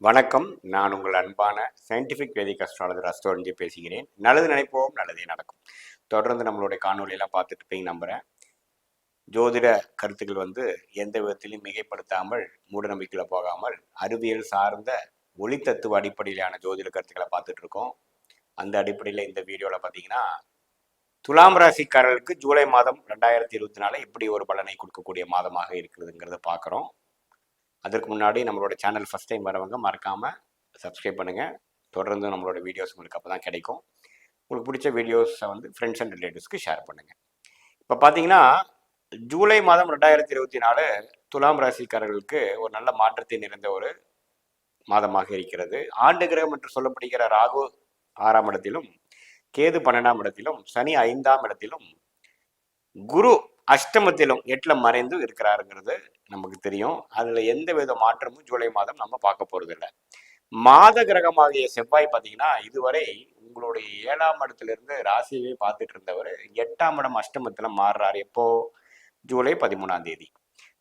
வணக்கம். நான் உங்கள் அன்பான சயின்டிஃபிக் வேதிக் அஸ்ட்ராலஜர் அஸ்ட்ரோலஜி பேசுகிறேன். நல்லது நினைப்போம், நல்லதே நடக்கும். தொடர்ந்து நம்மளுடைய காணொலியெல்லாம் பார்த்துட்டு இருப்பீங்க நம்புகிறேன். ஜோதிட கருத்துக்கள் எந்த விதத்திலையும் மிகைப்படுத்தாமல், மூட நம்பிக்கையில் போகாமல், அறிவியல் சார்ந்த ஒளி தத்துவ அடிப்படையிலான ஜோதிட கருத்துக்களை பார்த்துட்டு இருக்கோம். அந்த அடிப்படையில் இந்த வீடியோவில் பார்த்தீங்கன்னா, துலாம் ராசிக்காரர்களுக்கு ஜூலை மாதம் 2024 எப்படி ஒரு பலனை கொடுக்கக்கூடிய மாதமாக இருக்கிறதுங்கிறத பார்க்குறோம். அதற்கு முன்னாடி நம்மளோட சேனல் ஃபஸ்ட் டைம் வரவங்க மறக்காமல் சப்ஸ்கிரைப் பண்ணுங்கள். தொடர்ந்து நம்மளோட வீடியோஸ் உங்களுக்கு அப்போ தான் கிடைக்கும். உங்களுக்கு பிடிச்ச வீடியோஸை ஃப்ரெண்ட்ஸ் அண்ட் ரிலேட்டிவ்ஸ்க்கு ஷேர் பண்ணுங்கள். இப்போ பார்த்தீங்கன்னா, ஜூலை மாதம் 2024 துலாம் ராசிக்காரர்களுக்கு ஒரு நல்ல மாற்றத்தை நிறைந்த ஒரு மாதமாக இருக்கிறது. ஆண்டு கிரகம் என்று சொல்லப்படுகிற ராகு 6ஆம் இடத்திலும், கேது 12ஆம் இடத்திலும், சனி 5ஆம் இடத்திலும், குரு அஷ்டமத்திலும் 8ல் மறைந்து இருக்கிறாருங்கிறது நமக்கு தெரியும். அதுல எந்த வித மாற்றமும் ஜூலை மாதம் நம்ம பார்க்க போறது இல்லை. மாத கிரகமாகிய செவ்வாய் பார்த்தீங்கன்னா, இதுவரை உங்களுடைய 7ஆம் இடத்திலிருந்து ராசியவே பார்த்துட்டு இருந்தவர் 8ஆம் இடம் அஷ்டமத்துல மாறுறாரு. எப்போ? ஜூலை 13ஆம் தேதி.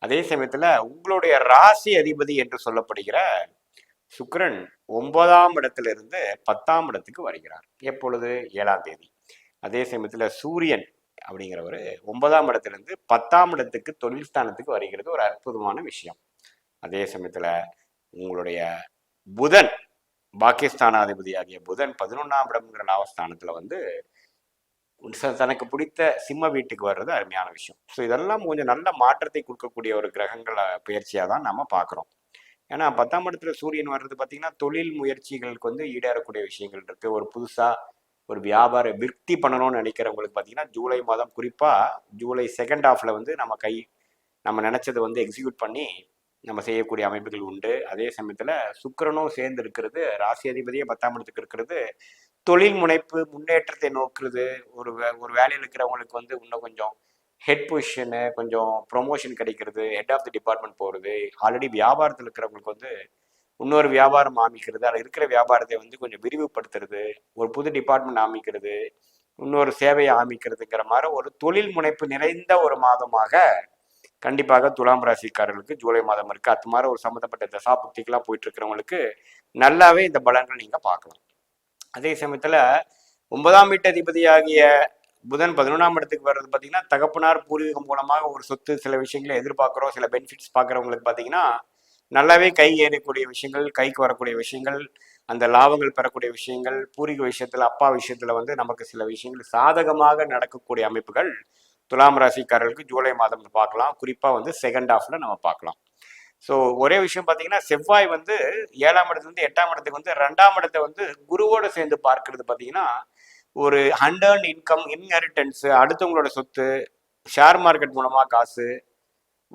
அதே சமயத்துல உங்களுடைய ராசி அதிபதி என்று சொல்லப்படுகிற சுக்கிரன் 9ஆம் இடத்திலிருந்து 10ஆம் இடத்துக்கு வருகிறார். எப்பொழுது? 7ஆம் தேதி. அதே சமயத்துல சூரியன் அப்படிங்கிறவர் 9ஆம் இடத்திலிருந்து 10ஆம் இடத்துக்கு தொழில் ஸ்தானத்துக்கு வருகிறது. ஒரு அற்புதமான விஷயம். அதே சமயத்துல உங்களுடைய புதன், பாகிஸ்தானாதிபதி ஆகிய புதன் 11ஆம் இடம்ங்கிற லாபஸ்தானத்துல தனக்கு பிடித்த சிம்ம வீட்டுக்கு வர்றது அருமையான விஷயம். ஸோ இதெல்லாம் கொஞ்சம் நல்ல மாற்றத்தை கொடுக்கக்கூடிய ஒரு கிரகங்களை பயிற்சியாக தான் நம்ம பார்க்குறோம். ஏன்னா 10ஆம் இடத்துல சூரியன் வர்றது பார்த்தீங்கன்னா, தொழில் முயற்சிகளுக்கு ஈடேறக்கூடிய விஷயங்கள் இருக்கு. ஒரு புதுசாக ஒரு வியாபார விருத்தி பண்ணணும்னு நினைக்கிறவங்களுக்கு பார்த்தீங்கன்னா, ஜூலை மாதம் குறிப்பாக ஜூலை செகண்ட் ஹாஃப்ல நம்ம நினைச்சதை எக்ஸிக்யூட் பண்ணி நம்ம செய்யக்கூடிய அமைப்புகள் உண்டு. அதே சமயத்தில் சுக்கிரனும் சேர்ந்து இருக்கிறது, ராசி அதிபதியே 10ஆம் இடத்துக்கு இருக்கிறது, தொழில் முனைப்பு முன்னேற்றத்தை நோக்குறது. ஒரு வேலையில் இருக்கிறவங்களுக்கு இன்னும் கொஞ்சம் ஹெட் பொசிஷனு, கொஞ்சம் ப்ரொமோஷன் கிடைக்கிறது, ஹெட் ஆஃப் தி டிபார்ட்மெண்ட் போகிறது. ஆல்ரெடி வியாபாரத்தில் இருக்கிறவங்களுக்கு இன்னொரு வியாபாரம் ஆரம்பிக்கிறது, அதில் இருக்கிற வியாபாரத்தை கொஞ்சம் விரிவுபடுத்துறது, ஒரு புது டிபார்ட்மெண்ட் ஆரம்பிக்கிறது, இன்னொரு சேவையை ஆரம்பிக்கிறதுங்கிற மாதிரி ஒரு தொழில் முனைப்பு நிறைந்த ஒரு மாதமாக கண்டிப்பாக துலாம் ராசிக்காரர்களுக்கு ஜூலை மாதம் இருக்கு. அது மாதிரி ஒரு சம்மந்தப்பட்ட தசாபுக்திகளாக போயிட்டு இருக்கிறவங்களுக்கு நல்லாவே இந்த பலன்கள் நீங்க பார்க்கலாம். அதே சமயத்துல 9ஆம் வீட்டு அதிபதி ஆகிய புதன் 11ஆம் இடத்துக்கு வர்றது பார்த்தீங்கன்னா, தகப்பனார் பூர்வீகம் மூலமாக ஒரு சொத்து, சில விஷயங்களை எதிர்பார்க்குறோம், சில பெனிஃபிட்ஸ் பார்க்குறவங்களுக்கு பார்த்தீங்கன்னா நல்லாவே கை ஏறக்கூடிய விஷயங்கள், கைக்கு வரக்கூடிய விஷயங்கள், அந்த லாபங்கள் பெறக்கூடிய விஷயங்கள், பூர்வீக விஷயத்துல, அப்பா விஷயத்துல நமக்கு சில விஷயங்கள் சாதகமாக நடக்கக்கூடிய அமைப்புகள் துலாம் ராசிக்காரர்களுக்கு ஜூலை மாதம் பார்க்கலாம். குறிப்பாக செகண்ட் ஹாஃப்ல நம்ம பார்க்கலாம். ஸோ ஒரே விஷயம் பார்த்தீங்கன்னா, செவ்வாய் 7ஆம் இடத்துலேருந்து 8ஆம் இடத்துக்கு 2ஆம் இடத்தை குருவோடு சேர்ந்து பார்க்கறது பார்த்தீங்கன்னா, ஒரு அன்டர்ன் இன்கம், இன்ஹெரிட்டன்ஸ், அடுத்தவங்களோட சொத்து, ஷேர் மார்க்கெட் மூலமாக காசு,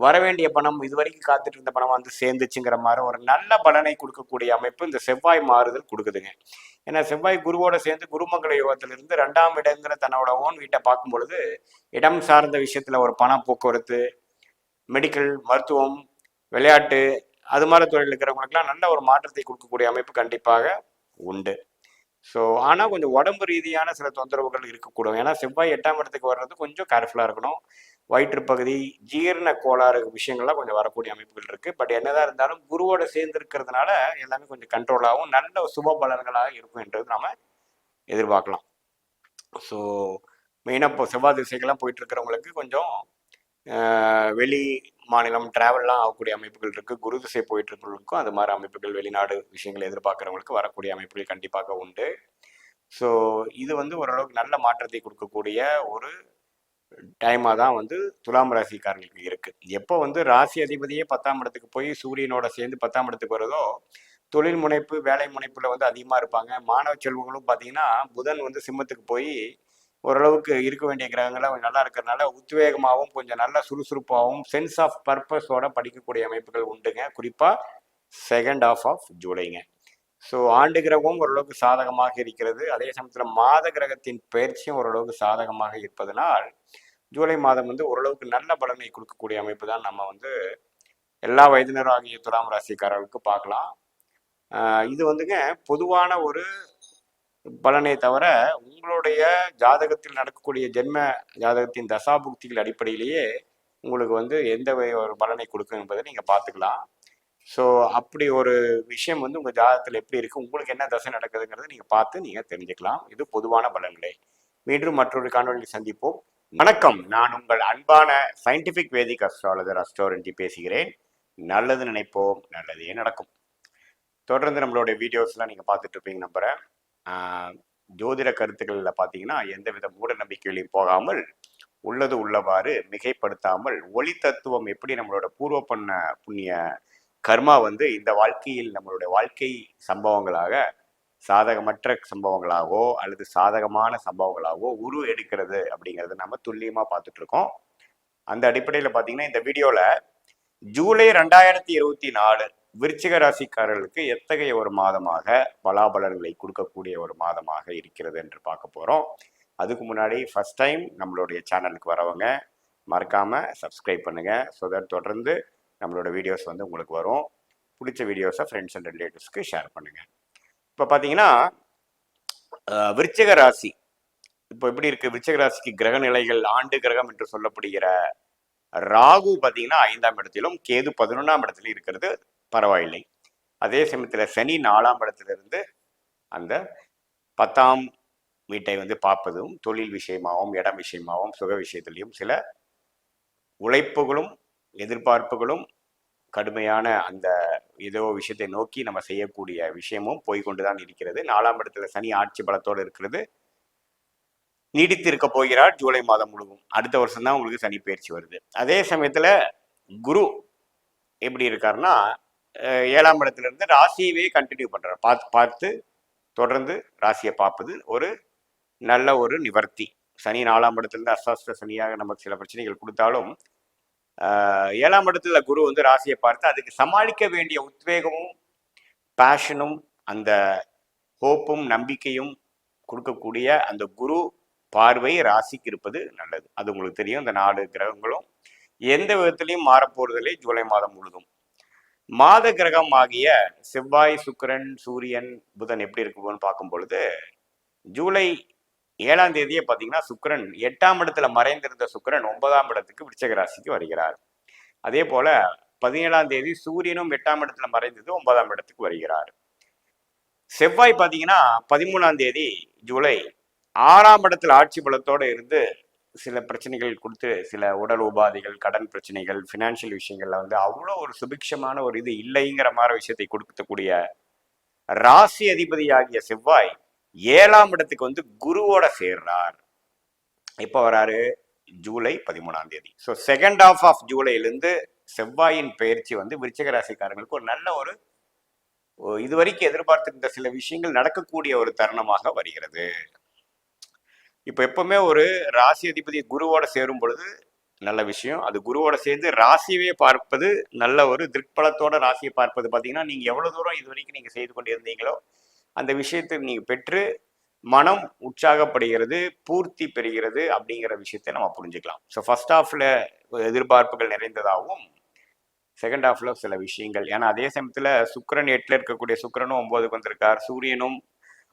வரவேண்டிய பணம், இது வரைக்கும் காத்துட்டு இருந்த பணம் சேர்ந்துச்சுங்கிற மாதிரி ஒரு நல்ல பலனை கொடுக்கக்கூடிய அமைப்பு இந்த செவ்வாய் மாறுதல் கொடுக்குதுங்க. ஏன்னா செவ்வாய் குருவோட சேர்ந்து குருமங்கள யோகத்திலிருந்து 2ஆம் இடங்கிற தன்னோட ஓன் வீட்டை பார்க்கும் பொழுது, இடம் சார்ந்த விஷயத்துல ஒரு பண போக்குவரத்து, மெடிக்கல், மருத்துவம், விளையாட்டு, அது மாதிரி தொழில் இருக்கிறவங்களுக்குலாம் நல்ல ஒரு மாற்றத்தை கொடுக்கக்கூடிய அமைப்பு கண்டிப்பாக உண்டு. ஸோ ஆனால் கொஞ்சம் உடம்பு ரீதியான சில தொந்தரவுகள் இருக்கக்கூடும். ஏன்னா செவ்வாய் 8ஆம் இடத்துக்கு வர்றது கொஞ்சம் கேர்ஃபுல்லாக இருக்கணும். வயிற்று பகுதி, ஜீரண கோளாறு விஷயங்கள்லாம் கொஞ்சம் வரக்கூடிய அமைப்புகள் இருக்கு. பட் என்னதான் இருந்தாலும் குருவோட சேர்ந்து இருக்கிறதுனால எல்லாமே கொஞ்சம் கண்ட்ரோலாகவும் நல்ல சுப பலன்களாக இருக்கும் என்றது நாம எதிர்பார்க்கலாம். ஸோ மெயினாக இப்போ செவ்வாய் திசைகள்லாம் போயிட்டு இருக்கிறவங்களுக்கு கொஞ்சம் வெளி மாநிலம் டிராவல்லாம் ஆகக்கூடிய அமைப்புகள் இருக்கு. குரு திசை போயிட்டு இருக்கிறவங்களுக்கும் அது மாதிரி அமைப்புகள், வெளிநாடு விஷயங்களை எதிர்பார்க்குறவங்களுக்கு வரக்கூடிய அமைப்புகள் கண்டிப்பாக உண்டு. ஸோ இது ஓரளவுக்கு நல்ல மாற்றத்தை கொடுக்கக்கூடிய ஒரு டைமாக தான் துலாம் ராசிக்காரர்களுக்கு இருக்கு. எப்போ ராசி அதிபதியே 10ஆம் இடத்துக்கு போய் சூரியனோட சேர்ந்து 10ஆம் இடத்துக்கு வருதோ, தொழில் முனைப்பு, வேலை முனைப்புல அதிகமாக இருப்பாங்க. மாணவ செல்வங்களும் பார்த்தீங்கன்னா, புதன் சிம்மத்துக்கு போய் ஓரளவுக்கு இருக்க வேண்டிய கிரகங்கள்லாம் கொஞ்சம் நல்லா இருக்கிறதுனால உத்வேகமாகவும் கொஞ்சம் நல்ல சுறுசுறுப்பாகவும் சென்ஸ் ஆஃப் பர்பஸோட படிக்கக்கூடிய அமைப்புகள் உண்டுங்க. குறிப்பாக செகண்ட் ஹாஃப் ஆஃப் ஜூலைங்க. ஸோ ஆண்டு கிரகமும் ஓரளவுக்கு சாதகமாக இருக்கிறது. அதே சமயத்தில் மாத கிரகத்தின் பயிற்சியும் ஓரளவுக்கு சாதகமாக இருப்பதனால் ஜூலை மாதம் ஓரளவுக்கு நல்ல பலனை கொடுக்கக்கூடிய அமைப்பு தான் நம்ம எல்லா வயதினரும் ஆகிய துலாம் ராசிக்காரர்களுக்கு பார்க்கலாம். இது பொதுவான ஒரு பலனை தவிர உங்களுடைய ஜாதகத்தில் நடக்கக்கூடிய ஜென்ம ஜாதகத்தின் தசாபுக்திகள் அடிப்படையிலேயே உங்களுக்கு எந்த ஒரு பலனை கொடுக்கும் என்பதை நீங்கள் பார்த்துக்கலாம். ஸோ அப்படி ஒரு விஷயம் வந்து உங்கள் ஜாதகத்தில் எப்படி இருக்குது, உங்களுக்கு என்ன தசை நடக்குதுங்கிறத நீங்கள் பார்த்து நீங்கள் தெரிஞ்சுக்கலாம். இது பொதுவான பலன்களே. மீண்டும் மற்றொரு காணொலியில் சந்திப்போம். வணக்கம். நான் உங்கள் அன்பான சயின்டிஃபிக் வேதிக் அஸ்ட்ராலஜர் அஸ்ட்ரோரஞ்சி பேசுகிறேன். நல்லது நினைப்போம், நல்லதே நடக்கும். தொடர்ந்து நம்மளுடைய வீடியோஸ்லாம் நீங்கள் பார்த்துட்டு இருப்பீங்க நம்புகிறேன். ஜோதிட கருத்துக்களில் பார்த்தீங்கன்னா எந்தவித மூட நம்பிக்கைகளையும் போகாமல் உள்ளது உள்ளவாறு மிகைப்படுத்தாமல் ஒளி தத்துவம் எப்படி நம்மளோட பூர்வ பண்ண புண்ணிய கர்மா வந்து இந்த வாழ்க்கையில் நம்மளுடைய வாழ்க்கை சம்பவங்களாக சாதகமற்ற சம்பவங்களாகவோ அல்லது சாதகமான சம்பவங்களாகவோ உரு எடுக்கிறது அப்படிங்கிறத நம்ம துல்லியமாக பார்த்துட்டு இருக்கோம். அந்த அடிப்படையில் பார்த்தீங்கன்னா இந்த வீடியோவில் ஜூலை 2024 விருச்சிக ராசிக்காரர்களுக்கு எத்தகைய ஒரு மாதமாக பலாபலன்களை கொடுக்கக்கூடிய ஒரு மாதமாக இருக்கிறது என்று பார்க்க போகிறோம். அதுக்கு முன்னாடி ஃபர்ஸ்ட் டைம் நம்மளுடைய சேனலுக்கு வரவங்க மறக்காமல் சப்ஸ்கிரைப் பண்ணுங்கள். ஸோ தட் தொடர்ந்து நம்மளோட வீடியோஸ் வந்து உங்களுக்கு வரும். பிடிச்ச வீடியோஸை ஃப்ரெண்ட்ஸ் அண்ட் ரிலேட்டிவ்ஸ்க்கு ஷேர் பண்ணுங்கள். இப்போ பார்த்தீங்கன்னா விருச்சிக ராசி இப்போ எப்படி இருக்குது, விருச்சிக ராசிக்கு கிரக நிலைகள் ஆண்டு கிரகம் என்று சொல்லப்படுகிற ராகு பார்த்தீங்கன்னா 5ஆம் இடத்திலும் கேது 11ஆம் இடத்திலும் இருக்கிறது பரவாயில்லை. அதே சமயத்தில் சனி 4ஆம் இடத்திலிருந்து அந்த 10ஆம் வீட்டை வந்து பார்ப்பதும் தொழில் விஷயமாகவும் இடம் விஷயமாகவும் சுக விஷயத்திலையும் சில உழைப்புகளும் எதிர்பார்ப்புகளும் கடுமையான அந்த ஏதோ விஷயத்தை நோக்கி நம்ம செய்யக்கூடிய விஷயமும் போய்கொண்டுதான் இருக்கிறது. 4ஆம் இடத்துல சனி ஆட்சி பலத்தோடு இருக்கிறது. நீடித்து இருக்க போகிறார் ஜூலை மாதம் முழுவதும். அடுத்த வருஷம் தான் உங்களுக்கு சனி பயிற்சி வருது. அதே சமயத்துல குரு எப்படி இருக்காருன்னா 7ஆம் இடத்துல இருந்து ராசியவே கண்டினியூ பண்றார். பார்த்து தொடர்ந்து ராசியை பார்ப்பது ஒரு நல்ல ஒரு நிவர்த்தி. சனி 4ஆம் இடத்துலேருந்து அசாஸ்திர சனியாக நமக்கு சில பிரச்சனைகள் கொடுத்தாலும் 7ஆம் இடத்துல குரு வந்து ராசியை பார்த்து அதுக்கு சமாளிக்க வேண்டிய உத்வேகமும் பேஷனும் அந்த ஹோப்பும் நம்பிக்கையும் கொடுக்கக்கூடிய அந்த குரு பார்வை ராசிக்கு இருப்பது நல்லது. அது உங்களுக்கு தெரியும். இந்த 4 கிரகங்களும் எந்த விதத்திலையும் மாறப்போறதில்லை ஜூலை மாதம் முழுதும். மாத கிரகம் ஆகிய செவ்வாய், சுக்கிரன், சூரியன், புதன் எப்படி இருக்குன்னு பார்க்கும் பொழுது ஜூலை 7ஆம் தேதியே பார்த்தீங்கன்னா சுக்கிரன் 8ஆம் இடத்துல மறைந்திருந்த சுக்கிரன் 9ஆம் இடத்துக்கு விருச்சிக ராசிக்கு வருகிறார். அதே போல 17ஆம் தேதி சூரியனும் 8ஆம் இடத்துல மறைந்தது 9ஆம் இடத்துக்கு வருகிறார். செவ்வாய் பார்த்தீங்கன்னா 13ஆம் தேதி ஜூலை 6ஆம் இடத்துல ஆட்சி பலத்தோடு இருந்து சில பிரச்சனைகள் கொடுத்து சில உடல் உபாதைகள், கடன் பிரச்சனைகள், ஃபினான்ஷியல் விஷயங்கள்ல வந்து அவ்வளோ ஒரு சுபிக்ஷமான ஒரு இது இல்லைங்கிற மாதிரி விஷயத்தை கொடுக்கக்கூடிய ராசி அதிபதியாகிய செவ்வாய் 7ஆம் இடத்துக்கு வந்து குருவோட சேர்றார். எப்போ வராரு? ஜூலை 13ஆம் தேதி. ஸோ செகண்ட் ஹாஃப் ஆஃப் ஜூலைலேருந்து செவ்வாயின் பயிற்சி வந்து விருச்சிக ராசிக்காரங்களுக்கு ஒரு நல்ல ஒரு இதுவரைக்கும் எதிர்பார்த்திருந்த சில விஷயங்கள் நடக்கக்கூடிய ஒரு தருணமாக வருகிறது. இப்போ எப்பவுமே ஒரு ராசி அதிபதி குருவோட சேரும் பொழுது நல்ல விஷயம். அது குருவோட சேர்ந்து ராசியவே பார்ப்பது நல்ல ஒரு திருப்பலத்தோட ராசியை பார்ப்பது பார்த்தீங்கன்னா நீங்கள் எவ்வளோ தூரம் இது வரைக்கும் நீங்கள் செய்து கொண்டு இருந்தீங்களோ அந்த விஷயத்தை நீங்கள் பெற்று மனம் உற்சாகப்படுகிறது, பூர்த்தி பெறுகிறது அப்படிங்கிற விஷயத்தை நம்ம புரிஞ்சுக்கலாம். ஸோ ஃபர்ஸ்ட் ஹாஃப்ல எதிர்பார்ப்புகள் நிறைந்ததாகவும் செகண்ட் ஹாஃப்ல சில விஷயங்கள், ஏன்னா அதே சமயத்தில் சுக்கிரன் 8ல் இருக்கக்கூடிய சுக்கிரனும் 9க்கு வந்திருக்கார், சூரியனும்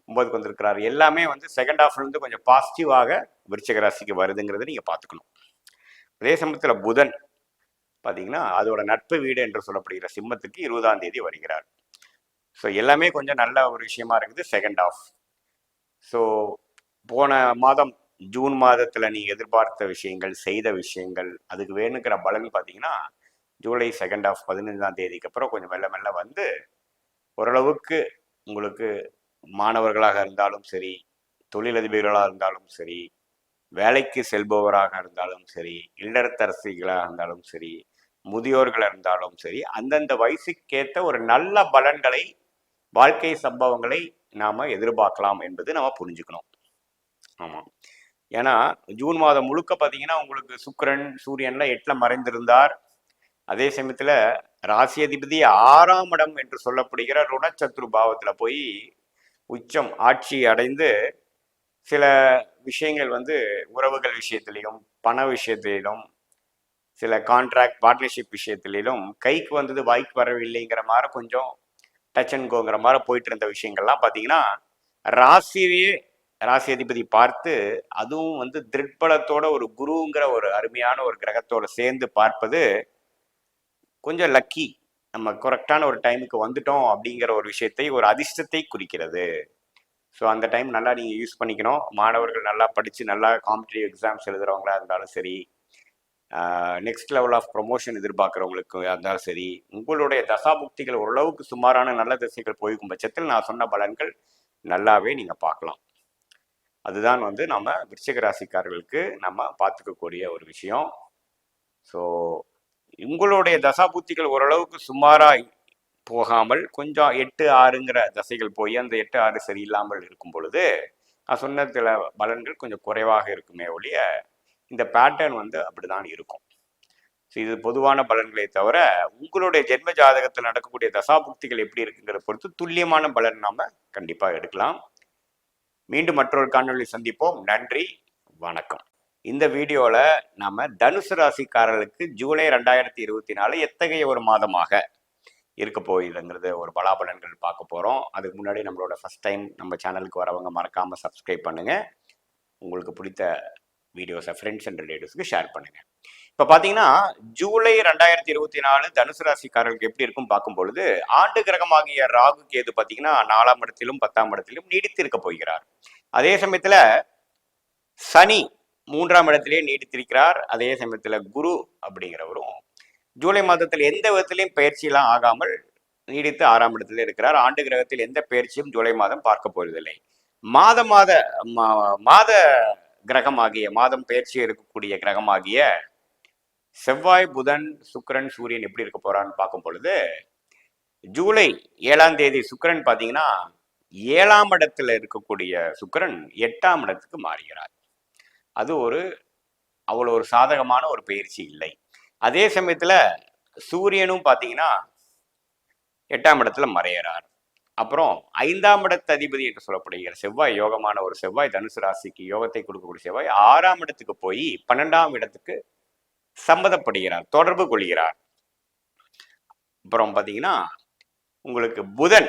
9க்கு வந்திருக்கிறார். எல்லாமே வந்து செகண்ட் ஹாஃப்ல இருந்து கொஞ்சம் பாசிட்டிவாக விருச்சிக ராசிக்கு வருதுங்கிறத நீங்கள் பார்த்துக்கணும். அதே சமயத்தில் புதன் பார்த்தீங்கன்னா அதோட நட்பு வீடு என்று சொல்லப்படுகிற சிம்மத்துக்கு 20ஆம் தேதி வருகிறார். ஸோ எல்லாமே கொஞ்சம் நல்ல ஒரு விஷயமா இருக்குது செகண்ட் ஹாஃப். ஸோ போன மாதம் ஜூன் மாதத்தில் நீங்கள் எதிர்பார்த்த விஷயங்கள், செய்த விஷயங்கள், அதுக்கு வேணுங்கிற பலன் பார்த்தீங்கன்னா ஜூலை செகண்ட் ஹாஃப் 15ஆம் தேதிக்கு அப்புறம் கொஞ்சம் மெல்ல மெல்ல வந்து ஓரளவுக்கு உங்களுக்கு மாணவர்களாக இருந்தாலும் சரி, தொழிலதிபர்களாக இருந்தாலும் சரி, வேலைக்கு செல்பவராக இருந்தாலும் சரி, இல்லறத்தரசிகளாக இருந்தாலும் சரி, முதியோர்களாக இருந்தாலும் சரி, அந்தந்த வயசுக்கேற்ற ஒரு நல்ல பலன்களை, வாழ்க்கை சம்பவங்களை நாம் எதிர்பார்க்கலாம் என்பது நம்ம புரிஞ்சுக்கணும். ஆமாம், ஏன்னா ஜூன் மாதம் முழுக்க பார்த்தீங்கன்னா உங்களுக்கு சுக்கிரன் சூரியன்ல 8ல் மறைந்திருந்தார். அதே சமயத்தில் ராசி அதிபதி 6ஆம் இடம் என்று சொல்லப்படுகிற ருணச்சத்ரு பாவத்தில் போய் உச்சம் ஆட்சி அடைந்து சில விஷயங்கள் வந்து உறவுகள் விஷயத்திலையும் பண விஷயத்திலும் சில கான்ட்ராக்ட் பார்ட்னர்ஷிப் விஷயத்திலும் கைக்கு வந்தது வாய்க்கு வரவில்லைங்கிற மாதிரி கொஞ்சம் டச் அண்ட் கோங்கிற மாதிரி போயிட்டு இருந்த விஷயங்கள்லாம் பார்த்தீங்கன்னா ராசி அதிபதி பார்த்து, அதுவும் வந்து திருட்பலத்தோட ஒரு குருங்கிற ஒரு அருமையான ஒரு கிரகத்தோட சேர்ந்து பார்ப்பது கொஞ்சம் லக்கி நம்ம கரெக்டான ஒரு டைமுக்கு வந்துட்டோம் அப்படிங்கிற ஒரு விஷயத்தை, ஒரு அதிர்ஷ்டத்தை குறிக்கிறது. ஸோ அந்த டைம் நல்லா நீங்கள் யூஸ் பண்ணிக்கணும். மாணவர்கள் நல்லா படித்து நல்லா காம்படிட்டிவ் எக்ஸாம்ஸ் எழுதுகிறவங்களா இருந்தாலும் சரி, நெக்ஸ்ட் லெவல் ஆஃப் ப்ரொமோஷன் எதிர்பார்க்குறவங்களுக்கு இருந்தாலும் சரி, உங்களுடைய தசாபுக்திகள் ஓரளவுக்கு சுமாரான நல்ல திசைகள் போய்க்கும் பட்சத்தில் நான் சொன்ன பலன்கள் நல்லாவே நீங்கள் பார்க்கலாம். அதுதான் வந்து நம்ம விருச்சிக ராசிக்காரர்களுக்கு நம்ம பார்த்துக்கக்கூடிய ஒரு விஷயம். ஸோ உங்களுடைய தசாபுத்திகள் ஓரளவுக்கு சுமாராக போகாமல் கொஞ்சம் 8-6ங்கிற தசைகள் போய் அந்த 8-6 சரியில்லாமல் இருக்கும் பொழுது நான் சொன்ன சில பலன்கள் கொஞ்சம் குறைவாக இருக்குமே ஒழிய இந்த பேட்டர்ன் வந்து அப்படிதான் இருக்கும். ஸோ இது பொதுவான பலன்களை தவிர உங்களுடைய ஜென்ம ஜாதகத்தில் நடக்கக்கூடிய தசாபுக்திகள் எப்படி இருக்குங்கிறத பொறுத்து துல்லியமான பலன் நாம கண்டிப்பாக எடுக்கலாம். மீண்டும் மற்றொரு காணொளி சந்திப்போம். நன்றி, வணக்கம். இந்த வீடியோவில் நம்ம தனுசு ராசிக்காரர்களுக்கு ஜூலை 2024 எத்தகைய ஒரு மாதமாக இருக்க போகுதுங்கிறது ஒரு பலாபலன்கள் பார்க்க போகிறோம். அதுக்கு முன்னாடி நம்மளோட ஃபஸ்ட் டைம் நம்ம சேனலுக்கு வரவங்க மறக்காமல் சப்ஸ்கிரைப் பண்ணுங்கள். உங்களுக்கு பிடித்த வீடியோஸை ஃப்ரெண்ட்ஸ் அண்ட் ரிலேட்டிவ்ஸ்க்கு ஷேர் பண்ணுங்கள். இப்போ பார்த்தீங்கன்னா ஜூலை 2024 தனுசு ராசிக்காரர்களுக்கு எப்படி இருக்கும் பார்க்கும் பொழுது ஆண்டு கிரகமாகிய ராகு கேது பார்த்தீங்கன்னா 4ஆம் இடத்திலும் 10ஆம் இடத்திலும் நீடித்திருக்க போகிறார். அதே சமயத்தில் சனி 3ஆம் இடத்திலே நீடித்திருக்கிறார். அதே சமயத்தில் குரு அப்படிங்கிறவரும் ஜூலை மாதத்தில் எந்த விதத்திலையும் பயிற்சியெல்லாம் ஆகாமல் நீடித்து 6ஆம் இடத்துல இருக்கிறார். ஆண்டு கிரகத்தில் எந்த பயிற்சியும் ஜூலை மாதம் பார்க்க போவதில்லை. மாத கிரகமாகிய மாதம் பயிற்சி இருக்கக்கூடிய கிரகமாகிய செவ்வாய், புதன், சுக்கிரன், சூரியன் எப்படி இருக்க போறான்னு பார்க்கும் பொழுது ஜூலை 7ஆம் தேதி சுக்கிரன் பார்த்தீங்கன்னா 7ஆம் இடத்துல இருக்கக்கூடிய சுக்கிரன் 8ஆம் இடத்துக்கு மாறுகிறார். அது அவ்வளோ ஒரு சாதகமான ஒரு பயிற்சி இல்லை. அதே சமயத்தில் சூரியனும் பார்த்தீங்கன்னா 8ஆம் இடத்துல மறையிறார். அப்புறம் 5ஆம் இடத்து அதிபதி என்று சொல்லப்படுகிற செவ்வாய், யோகமான ஒரு செவ்வாய், தனுசு ராசிக்கு யோகத்தை கொடுக்கக்கூடிய செவ்வாய் 6ஆம் இடத்துக்கு போய் 12ஆம் இடத்துக்கு சம்மதப்படுகிறார், தொடர்பு கொள்கிறார். அப்புறம் பார்த்தீங்கன்னா உங்களுக்கு புதன்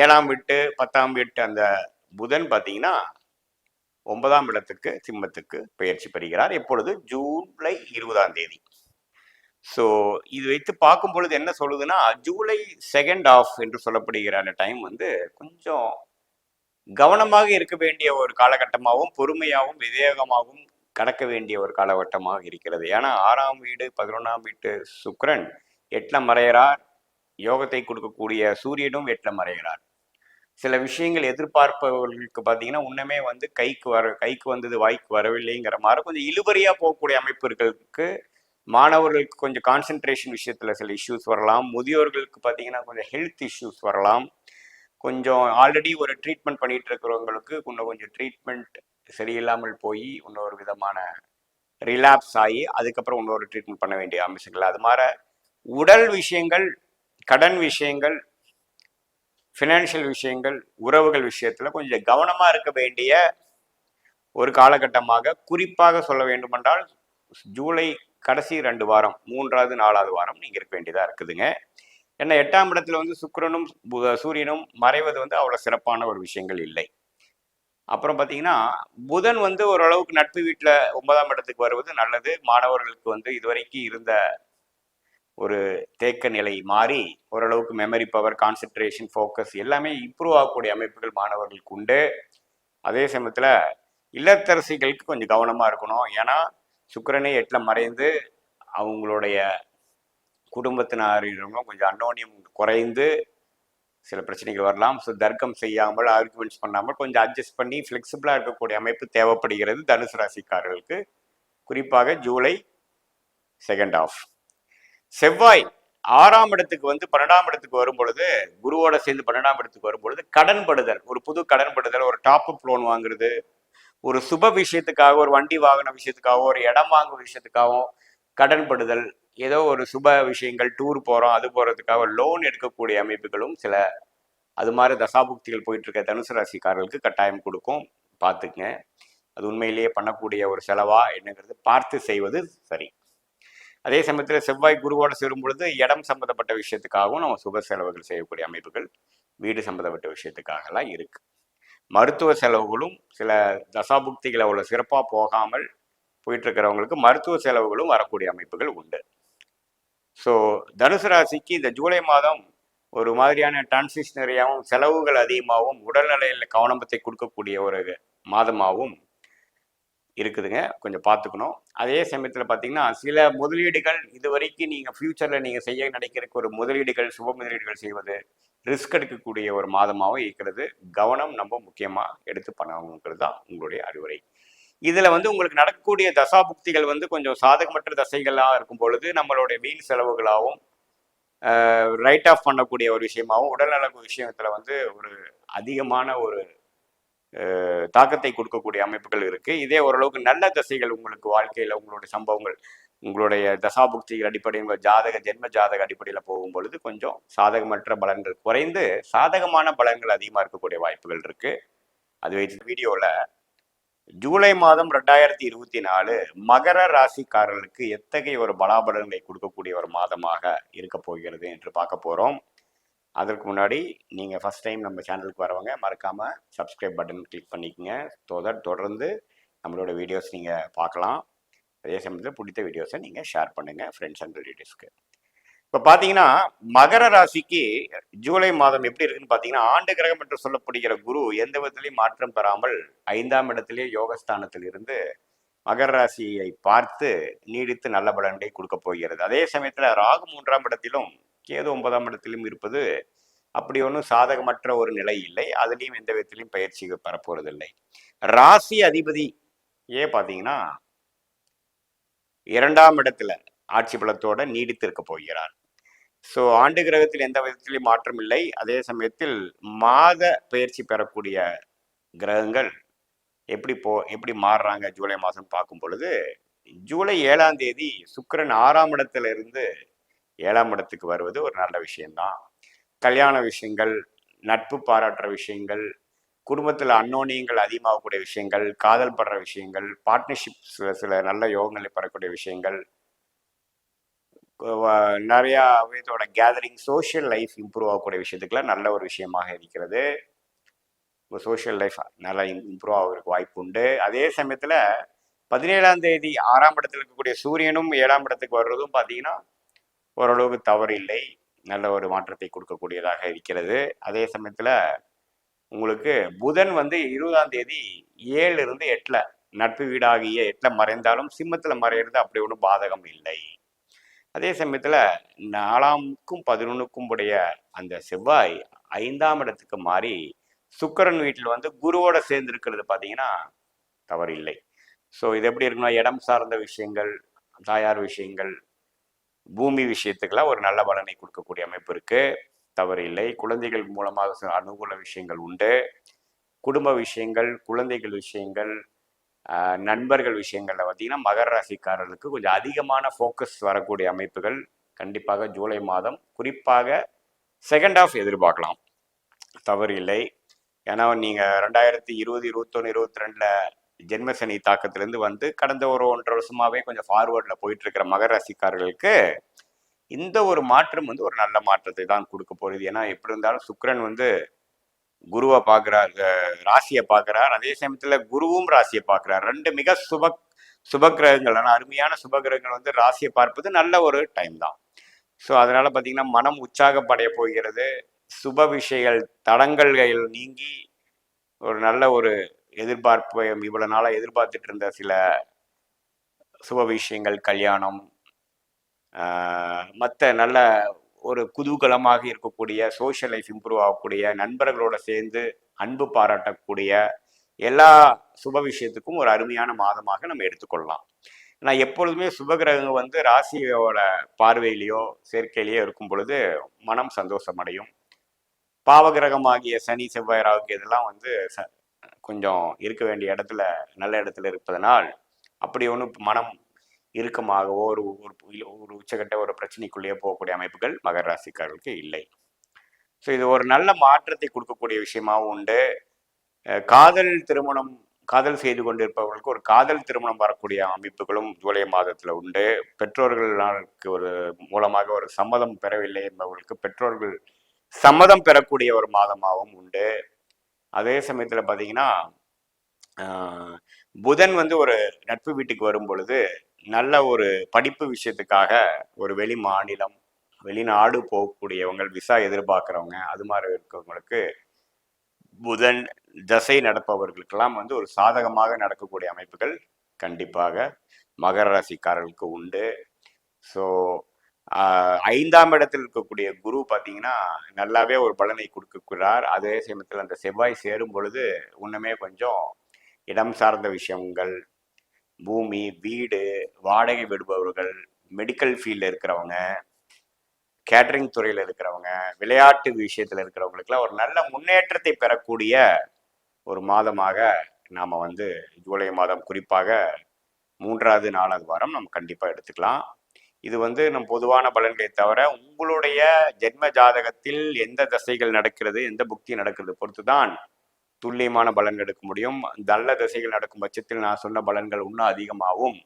7ஆம் வீட்டு 10ஆம் வீட்டு அந்த புதன் பார்த்தீங்கன்னா 9ஆம் இடத்துக்கு சிம்மத்துக்கு பயிற்சி பெறுகிறார். எப்பொழுது ஜூலை 20ஆம் தேதி. ஸோ இது வைத்து பார்க்கும் பொழுது என்ன சொல்லுதுன்னா ஜூலை 2nd half என்று சொல்லப்படுகிற அந்த டைம் வந்து கொஞ்சம் கவனமாக இருக்க வேண்டிய ஒரு காலகட்டமாகவும் பொறுமையாகவும் விவேகமாகவும் கடக்க வேண்டிய ஒரு காலகட்டமாக இருக்கிறது. ஏன்னா 6ஆம் வீடு 11ஆம் வீட்டு சுக்கிரன் 8ல மறைகிறார். யோகத்தை கொடுக்கக்கூடிய சூரியனும் 8ல மறைகிறார். சில விஷயங்கள் எதிர்பார்ப்பவர்களுக்கு பார்த்தீங்கன்னா உண்மையே வந்து கைக்கு வந்தது வாய்க்கு வரவில்லைங்கிற மாதிரி கொஞ்சம் இழுபறியா போகக்கூடிய அமைப்புகளுக்கு மாணவர்களுக்கு கொஞ்சம் கான்சென்ட்ரேஷன் விஷயத்தில் சில இஷ்யூஸ் வரலாம். முதியோர்களுக்கு பார்த்தீங்கன்னா கொஞ்சம் ஹெல்த் இஷ்யூஸ் வரலாம். கொஞ்சம் ஆல்ரெடி ஒரு ட்ரீட்மெண்ட் பண்ணிட்டு இருக்கிறவங்களுக்கு இன்னும் கொஞ்சம் ட்ரீட்மெண்ட் சரியில்லாமல் போய் இன்னொரு விதமான ரிலாப்ஸ் ஆகி அதுக்கப்புறம் இன்னொரு ட்ரீட்மெண்ட் பண்ண வேண்டிய அம்சங்கள், அது மாதிரி உடல் விஷயங்கள், கடன் விஷயங்கள், ஃபினான்ஷியல் விஷயங்கள், உறவுகள் விஷயத்தில் கொஞ்சம் கவனமாக இருக்க வேண்டிய ஒரு காலகட்டமாக குறிப்பாக சொல்ல வேண்டுமென்றால் ஜூலை கடைசி 2 வாரம், 3வது 4வது வாரம் நீங்கள் இருக்க வேண்டியதாக இருக்குதுங்க. ஏன்னா 8ஆம் இடத்துல வந்து சுக்கிரனும் சூரியனும் மறைவது வந்து அவ்வளோ சிறப்பான ஒரு விஷயங்கள் இல்லை. அப்புறம் பார்த்தீங்கன்னா புதன் வந்து ஓரளவுக்கு நட்பு வீட்டில் 9ஆம் இடத்துக்கு வருவது நல்லது. மாணவர்களுக்கு வந்து இதுவரைக்கும் இருந்த ஒரு தேக்க நிலை மாறி ஓரளவுக்கு மெமரி பவர், கான்சென்ட்ரேஷன், ஃபோக்கஸ் எல்லாமே இம்ப்ரூவ் ஆகக்கூடிய அமைப்புகள் மாணவர்களுக்கு உண்டு. அதே சமயத்தில் இல்லத்தரசிகளுக்கு கொஞ்சம் கவனமாக இருக்கணும். ஏன்னா சுக்கிரனே 8ல மறைந்து அவங்களுடைய குடும்பத்தினரும் கொஞ்சம் அன்னோன்யம் குறைந்து சில பிரச்சனைகள் வரலாம். ஸோ தர்க்கம் செய்யாமல், ஆர்குமெண்ட்ஸ் பண்ணாமல் கொஞ்சம் அட்ஜஸ்ட் பண்ணி ஃப்ளெக்சிபிளாக இருக்கக்கூடிய அமைப்பு தேவைப்படுகிறது தனுசு ராசிக்காரர்களுக்கு, குறிப்பாக ஜூலை 2nd half. செவ்வாய் 6ஆம் இடத்துக்கு வந்து 12ஆம் இடத்துக்கு வரும் பொழுது, குருவோட சேர்ந்து 12ஆம் இடத்துக்கு வரும் பொழுது கடன்படுதல், ஒரு புது கடன்படுதல், ஒரு டாப் அப் லோன் வாங்குறது, ஒரு சுப விஷயத்துக்காக, ஒரு வண்டி வாகன விஷயத்துக்காக, ஒரு இடம் வாங்கும் விஷயத்துக்காகவும் கடன்படுதல், ஏதோ ஒரு சுப விஷயங்கள், டூர் போகிறோம் அது போகிறதுக்காக லோன் எடுக்கக்கூடிய அமைப்புகளும் சில அது மாதிரி தசாபுக்திகள் போயிட்டு இருக்க தனுசு ராசிக்காரர்களுக்கு கட்டாயம் கொடுக்கும். பார்த்துக்குங்க. அது உண்மையிலேயே பண்ணக்கூடிய ஒரு செலவா என்னங்கிறது பார்த்து செய்வது சரி. அதே சமயத்தில் செவ்வாய் குருவோடு சேரும் பொழுது இடம் சம்பந்தப்பட்ட விஷயத்துக்காகவும் நம்ம சுப செலவுகள் செய்யக்கூடிய அமைப்புகள் வீடு சம்பந்தப்பட்ட விஷயத்துக்காகலாம் இருக்கு. மருத்துவ செலவுகளும் சில தசாபுக்திகள் அவ்வளோ சிறப்பாக போகாமல் போயிட்டு இருக்கிறவங்களுக்கு மருத்துவ செலவுகளும் வரக்கூடிய அமைப்புகள் உண்டு. ஸோ தனுசு ராசிக்கு இந்த ஜூலை மாதம் ஒரு மாதிரியான டிரான்சிஷனரியாகவும் செலவுகள் அதிகமாகவும் உடல்நிலையில் கவனத்தை கொடுக்கக்கூடிய ஒரு மாதமாகவும் இருக்குதுங்க. கொஞ்சம் பார்த்துக்கணும். அதே சமயத்தில் பார்த்தீங்கன்னா சில முதலீடுகள் இது வரைக்கும் நீங்கள் ஃப்யூச்சரில் நீங்கள் செய்ய நினைக்கிறதுக்கு ஒரு முதலீடுகள் சுப முதலீடுகள் செய்வது ரிஸ்க் எடுக்கக்கூடிய ஒரு மாதமாகவும் இருக்கிறது. கவனம் நம்ம முக்கியமாக எடுத்து பண்ணணுங்கிறது தான் உங்களுடைய அறிவுரை. இதில் வந்து உங்களுக்கு நடக்கக்கூடிய தசாபுக்திகள் வந்து கொஞ்சம் சாதகமற்ற தசைகளாக இருக்கும் பொழுது நம்மளுடைய வீண் செலவுகளாகவும் ரைட் ஆஃப் பண்ணக்கூடிய ஒரு விஷயமாகவும் உடல்நல விஷயத்தில் வந்து ஒரு அதிகமான ஒரு தாக்கத்தை கொடுக்கக்கூடிய அமைப்புகள் இருக்கு. இதே ஓரளவுக்கு நல்ல தசைகள் உங்களுக்கு வாழ்க்கையில உங்களுடைய சம்பவங்கள் உங்களுடைய தசாபுக்திகள் அடிப்படையில் உங்கள் ஜாதக ஜென்ம ஜாதக அடிப்படையில் போகும் பொழுது கொஞ்சம் சாதகமற்ற பலன்கள் குறைந்து சாதகமான பலன்கள் அதிகமாக இருக்கக்கூடிய வாய்ப்புகள் இருக்கு. அது வைத்து வீடியோவில் ஜூலை மாதம் 2024 மகர ராசிக்காரர்களுக்கு எத்தகைய ஒரு பலாபலன்களை கொடுக்கக்கூடிய ஒரு மாதமாக இருக்க போகிறது என்று பார்க்க போகிறோம். அதற்கு முன்னாடி நீங்கள் ஃபஸ்ட் டைம் நம்ம சேனலுக்கு வரவங்க மறக்காமல் சப்ஸ்கிரைப் பட்டன் கிளிக் பண்ணிக்கோங்க. தொடர்ந்து நம்மளோட வீடியோஸ் நீங்கள் பார்க்கலாம். அதே சமயத்தில் பிடித்த வீடியோஸை நீங்கள் ஷேர் பண்ணுங்கள் ஃப்ரெண்ட்ஸ் அண்ட் ரிலேட்டிவ்ஸ்க்கு. இப்போ பார்த்தீங்கன்னா மகர ராசிக்கு ஜூலை மாதம் எப்படி இருக்குன்னு பார்த்தீங்கன்னா ஆண்டு கிரகம் என்று சொல்லப்படுகிற குரு எந்த விதத்திலையும் மாற்றம் பெறாமல் 5ஆம் இடத்திலே யோகஸ்தானத்தில் இருந்து மகர ராசியை பார்த்து நீடித்து நல்ல பலன்களை கொடுக்க போகிறது. அதே சமயத்தில் ராகு 3ஆம் இடத்திலும் கேது 9ஆம் இடத்திலும் இருப்பது அப்படி ஒன்றும் சாதகமற்ற ஒரு நிலை இல்லை. அதுலேயும் எந்த விதத்திலையும் பயிற்சி பெறப்போறதில்லை. ராசி அதிபதி பார்த்தீங்கன்னா 2ஆம் இடத்துல ஆட்சி பலத்தோட நீடித்து இருக்க போகிறார். ஸோ ஆண்டு கிரகத்தில் எந்த விதத்திலையும் மாற்றம் இல்லை. அதே சமயத்தில் மாத பயிற்சி பெறக்கூடிய கிரகங்கள் எப்படி மாறுறாங்க ஜூலை மாதம் பார்க்கும் பொழுது ஜூலை 7ஆம் தேதி சுக்கிரன் 6ஆம் இடத்துல இருந்து 7ஆம் இடத்துக்கு வருவது ஒரு நல்ல விஷயம்தான். கல்யாண விஷயங்கள், நட்பு பாராட்டுற விஷயங்கள், குடும்பத்தில் அன்னோனியங்கள் அதிகமாகக்கூடிய விஷயங்கள், காதல் படுற விஷயங்கள், பார்ட்னர்ஷிப்ஸ் சில நல்ல யோகங்களை பெறக்கூடிய விஷயங்கள், நிறையா இதோட கேதரிங் சோஷியல் லைஃப் இம்ப்ரூவ் ஆகக்கூடிய விஷயத்துக்குலாம் நல்ல ஒரு விஷயமாக இருக்கிறது. இப்போ சோஷியல் லைஃப் நல்லா இம்ப்ரூவ் ஆகிறதுக்கு வாய்ப்பு உண்டு. அதே சமயத்தில் 17ஆம் தேதி 6ஆம் இடத்துல இருக்கக்கூடிய சூரியனும் 7ஆம் இடத்துக்கு வர்றதும் பார்த்தீங்கன்னா ஓரளவுக்கு தவறு இல்லை, நல்ல ஒரு மாற்றத்தை கொடுக்கக்கூடியதாக இருக்கிறது. அதே சமயத்தில் உங்களுக்கு புதன் வந்து 20ஆம் தேதி 7 இருந்து 8 நட்பு வீடாகிய 8 மறைந்தாலும் சிம்மத்தில் மறையிறது அப்படி ஒன்றும் பாதகம் இல்லை. அதே சமயத்தில் 4க்கும் 11க்கும் உடைய அந்த செவ்வாய் 5ஆம் இடத்துக்கு மாறி சுக்கிரன் வீட்டில் வந்து குருவோட சேர்ந்து இருக்கிறது பார்த்தீங்கன்னா தவறு இல்லை. ஸோ இது எப்படி இருக்குன்னா இடம் சார்ந்த விஷயங்கள், தாயார் விஷயங்கள், பூமி விஷயத்துக்கெல்லாம் ஒரு நல்ல பலனை கொடுக்கக்கூடிய அமைப்பு இருக்கு, தவறு இல்லை. குழந்தைகள் மூலமாக அனுகூல விஷயங்கள் உண்டு. குடும்ப விஷயங்கள், குழந்தைகள் விஷயங்கள், நண்பர்கள் விஷயங்கள்ல பார்த்தீங்கன்னா மகர ராசிக்காரர்களுக்கு கொஞ்சம் அதிகமான ஃபோக்கஸ் வரக்கூடிய அமைப்புகள் கண்டிப்பாக ஜூலை மாதம் குறிப்பாக செகண்ட் ஹாஃப் எதிர்பார்க்கலாம், தவறு இல்லை. ஏன்னா நீங்கள் 2020, 21, 22 ஜென்மசனி தாக்கத்திலேருந்து வந்து கடந்த ஒரு 1.5 வருஷமாவே கொஞ்சம் ஃபார்வர்டில் போயிட்டு இருக்கிற மகர ராசிக்காரர்களுக்கு இந்த ஒரு மாற்றம் வந்து ஒரு நல்ல மாற்றத்தை தான் கொடுக்க போகுது. ஏன்னா எப்படி இருந்தாலும் சுக்கிரன் வந்து குருவை பார்க்குறார், ராசியை பார்க்குறார். அதே சமயத்தில் குருவும் ராசியை பார்க்குறார். 2 மிக சுபகிரகங்கள், ஆனால் அருமையான சுபகிரகங்கள் வந்து ராசியை பார்ப்பது நல்ல ஒரு டைம் தான். ஸோ அதனால பார்த்தீங்கன்னா மனம் உற்சாகப்படைய போகிறது. சுப விஷயங்கள் தடங்கல்கள் நீங்கி ஒரு நல்ல ஒரு எதிர்பார்ப்பு, இவ்வளவு நாளாக எதிர்பார்த்துட்டு இருந்த சில சுப விஷயங்கள், கல்யாணம், மற்ற நல்ல ஒரு குதூகலமாக இருக்கக்கூடிய சோஷியல் லைஃப் இம்ப்ரூவ் ஆகக்கூடிய நண்பர்களோட சேர்ந்து அன்பு பாராட்டக்கூடிய எல்லா சுப விஷயத்துக்கும் ஒரு அருமையான மாதமாக நம்ம எடுத்துக்கொள்ளலாம். நான் எப்பொழுதுமே சுபகிரகங்கள் வந்து ராசியோட பார்வையிலையோ சேர்க்கையிலையோ இருக்கும் பொழுது மனம் சந்தோஷம் அடையும். பாவகிரகமாகிய சனி, செவ்வாய், ராகு இதெல்லாம் வந்து கொஞ்சம் இருக்க வேண்டிய இடத்துல நல்ல இடத்துல இருப்பதனால் அப்படி ஒன்றும் மனம் இறுக்கமாகவோ ஒரு ஒரு உச்சகட்ட ஒரு பிரச்சனைக்குள்ளேயே போகக்கூடிய அமைப்புகள் மகர ராசிக்காரர்களுக்கு இல்லை. ஸோ இது ஒரு நல்ல மாற்றத்தை கொடுக்கக்கூடிய விஷயமாகவும் உண்டு. காதல் செய்து கொண்டிருப்பவர்களுக்கு ஒரு காதல் திருமணம் வரக்கூடிய அமைப்புகளும் ஜூலை மாதத்தில் உண்டு. பெற்றோர்களுக்கு ஒரு மூலமாக ஒரு சம்மதம் பெறவில்லை என்பவர்களுக்கு பெற்றோர்கள் சம்மதம் பெறக்கூடிய ஒரு மாதமாகவும் உண்டு. அதே சமயத்தில் பார்த்தீங்கன்னா புதன் வந்து ஒரு நட்பு வீட்டுக்கு வரும் பொழுது நல்ல ஒரு படிப்பு விஷயத்துக்காக ஒரு வெளி மாநிலம் வெளிநாடு போகக்கூடியவங்க, விசா எதிர்பார்க்குறவங்க, அது மாதிரி இருக்கவங்களுக்கு புதன் தசை நடப்பவர்களுக்கெல்லாம் வந்து ஒரு சாதகமாக நடக்கக்கூடிய அமைப்புகள் கண்டிப்பாக மகர ராசிக்காரர்களுக்கு உண்டு. ஸோ 5ஆம் இடத்தில் இருக்கக்கூடிய குரு பார்த்தீங்கன்னா நல்லாவே ஒரு பலனை கொடுக்கிறார். அதே சமயத்தில் அந்த செவ்வாய் சேரும் பொழுது இன்னுமே கொஞ்சம் இடம் சார்ந்த விஷயங்கள், பூமி, வீடு, வாடகை விடுபவர்கள், மெடிக்கல் ஃபீல்டில் இருக்கிறவங்க, கேட்டரிங் துறையில் இருக்கிறவங்க, விளையாட்டு விஷயத்தில் இருக்கிறவங்களுக்குலாம் ஒரு நல்ல முன்னேற்றத்தை பெறக்கூடிய ஒரு மாதமாக நாம் வந்து ஜூலை மாதம் குறிப்பாக 3வது 4வது வாரம் நம்ம கண்டிப்பாக எடுத்துக்கலாம். இது வந்து நம் பொதுவான பலன்களை தவிர உங்களுடைய ஜென்ம ஜாதகத்தில் எந்த தசைகள் நடக்கிறது, எந்த புக்தி நடக்கிறது பொறுத்து தான் துல்லியமான பலன் எடுக்க முடியும். நல்ல தசைகள் நடக்கும் பட்சத்தில் நான் சொன்ன பலன்கள் இன்னும் அதிகமாகவும்,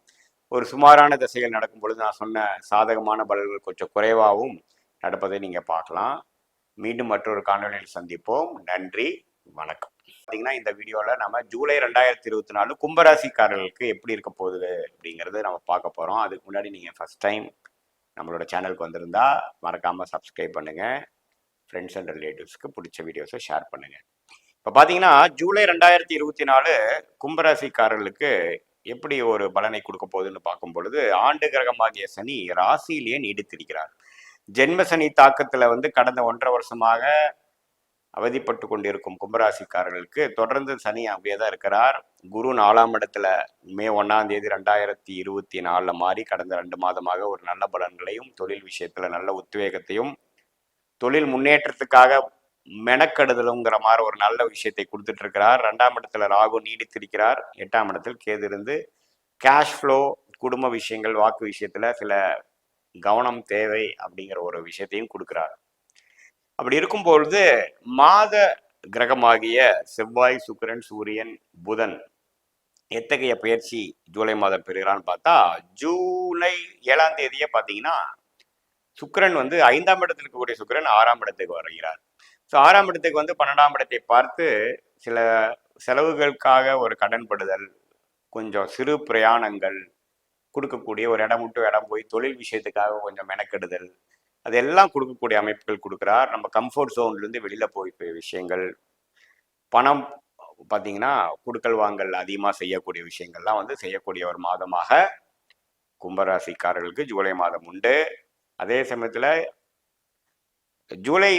ஒரு சுமாரான தசைகள் நடக்கும் பொழுது நான் சொன்ன சாதகமான பலன்கள் கொஞ்சம் குறைவாகவும் நடப்பதை நீங்கள் பார்க்கலாம். மீண்டும் மற்றொரு காணொலியில் சந்திப்போம். நன்றி, வணக்கம். பார்த்தீங்கன்னா இந்த வீடியோவில் நம்ம ஜூலை 2024 கும்பராசிக்காரர்களுக்கு எப்படி இருக்க போகுது அப்படிங்கிறது நம்ம பார்க்க போகிறோம். அதுக்கு முன்னாடி நீங்கள் ஃபஸ்ட் டைம் நம்மளோட சேனலுக்கு வந்திருந்தா மறக்காமல் சப்ஸ்கிரைப் பண்ணுங்கள். ஃப்ரெண்ட்ஸ் அண்ட் ரிலேட்டிவ்ஸ்க்கு பிடிச்ச வீடியோஸை ஷேர் பண்ணுங்கள். இப்போ பார்த்தீங்கன்னா ஜூலை 2024 கும்பராசிக்காரர்களுக்கு எப்படி ஒரு பலனை கொடுக்க போகுதுன்னு பார்க்கும் பொழுது, ஆண்டு கிரகமாகிய சனி ராசியிலேயே நீடித்திருக்கிறார். ஜென்ம சனி தாக்கத்துல வந்து கடந்த 1.5 வருஷமாக அவதிப்பட்டு கொண்டிருக்கும் கும்பராசிக்காரர்களுக்கு தொடர்ந்து சனி அப்படியே தான் இருக்கிறார். குரு 4ஆம் இடத்துல மே 1ஆம் தேதி 2024 மாறி கடந்த 2 மாதமாக ஒரு நல்ல பலன்களையும், தொழில் விஷயத்துல நல்ல உத்வேகத்தையும், தொழில் முன்னேற்றத்துக்காக மெனக்கெடுதலுங்கிற மாதிரி ஒரு நல்ல விஷயத்தை கொடுத்துட்டு இருக்கிறார். 2ஆம் இடத்துல ராகு நீடித்திருக்கிறார். 8ஆம் இடத்தில் கேது இருந்து கேஷ் ஃப்ளோ, குடும்ப விஷயங்கள், வாக்கு விஷயத்துல சில கவனம் தேவை அப்படிங்கிற ஒரு விஷயத்தையும் கொடுக்கிறார். அப்படி இருக்கும் பொழுது மாத கிரகமாகிய செவ்வாய், சுக்கிரன், சூரியன், புதன் எத்தகைய பயிற்சி ஜூலை மாதம் பெறுகிறான்னு பார்த்தா, ஜூலை 7ஆம் தேதியே பார்த்தீங்கன்னா சுக்கிரன் வந்து 5ஆம் இடத்தில் இருக்கக்கூடிய சுக்கிரன் 6ஆம் இடத்துக்கு வருகிறார். ஸோ 6ஆம் இடத்துக்கு வந்து 12ஆம் இடத்தை பார்த்து சில செலவுகளுக்காக ஒரு கடன்படுதல், கொஞ்சம் சிறு பிரயாணங்கள், கொடுக்கக்கூடிய ஒரு இடம் விட்டு இடம் போய் தொழில் விஷயத்துக்காக கொஞ்சம் மெனக்கெடுதல், அதெல்லாம் கொடுக்கக்கூடிய அமைப்புகள் கொடுக்குறார். நம்ம கம்ஃபர்ட் ஜோன்லேருந்து வெளியில் போய் விஷயங்கள், பணம் பார்த்தீங்கன்னா கொடுக்கல் வாங்கல் அதிகமாக செய்யக்கூடிய விஷயங்கள்லாம் வந்து செய்யக்கூடிய ஒரு மாதமாக கும்பராசிக்காரர்களுக்கு ஜூலை மாதம் உண்டு. அதே சமயத்தில் ஜூலை